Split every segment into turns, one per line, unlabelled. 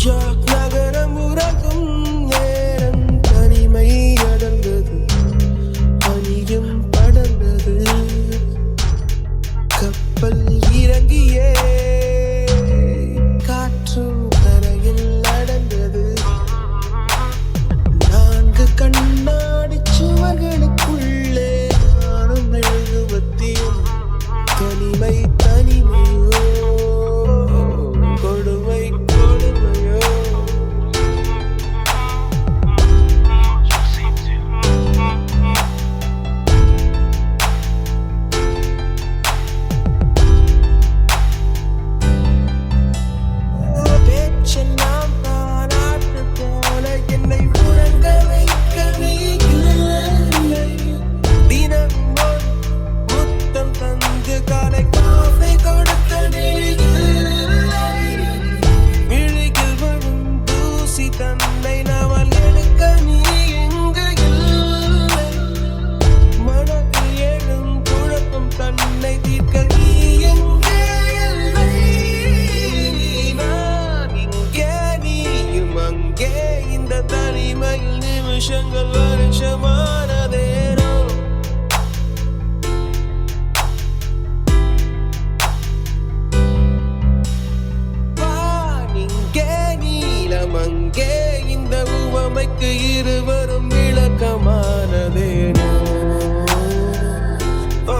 New York நகரம் உறங்கும் நேரம் தனிமை அடர்ந்தது, பனியும் படர்ந்தது. கப்பல் இறங்கியே காற்றும் கரையில் அடர்ந்தது. 4 கண்ணாடி சுவர்களுக்குள்ளே நானும் மெழுகுவர்த்தியும். தனிமை தனிமையோ, கொடுமை கொடுமையோ. பேச்செல்லாம் பாராட்டு போல என்னை உறங்க வைக்கவே இல்லை. தினமும் ஒரு முத்தம் தந்து காலை காஃபி கொடுத்ததே இல்லை. விழிகள் வரும் தூசி தன்னை நாவல் எடுக்க நீ எங்கு இல்லை. மனதில் எழும் குழப்பம் தன்னை தீர்க்க நீ எங்கே இல்லை. நான் இங்கே, நீயும் அங்கே, இந்த தனிமையில் நிமிஷங்கள் வருஷமானதேனோ. வானிங்கே நீலம் அங்கே, இந்த உவமைக்கு இருவரும் விளக்கமானதேனோ. ஓ,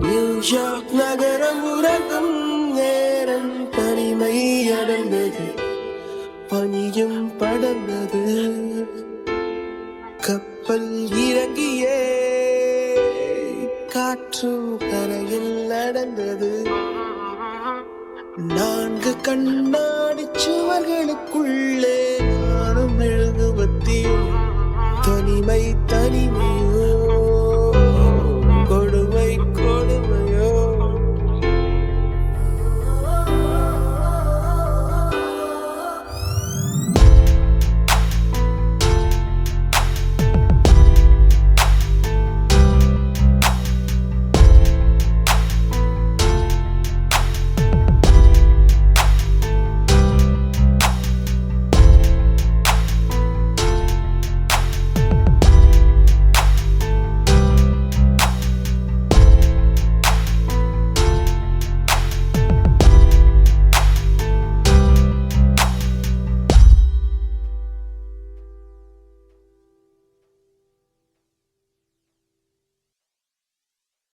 நியூயார்க் நகரம் உறங்கும் நேரம் தனிமை அடர்ந்தது, பனியும் படர்ந்தது. கப்பல் இறங்கியே காற்றும் கரையில் நடந்தது. 4 கண்ணாடி சுவர்களுக்குள்ளே நானும் மெழுகுவர்த்தியும். தனிமை தனிமையோ,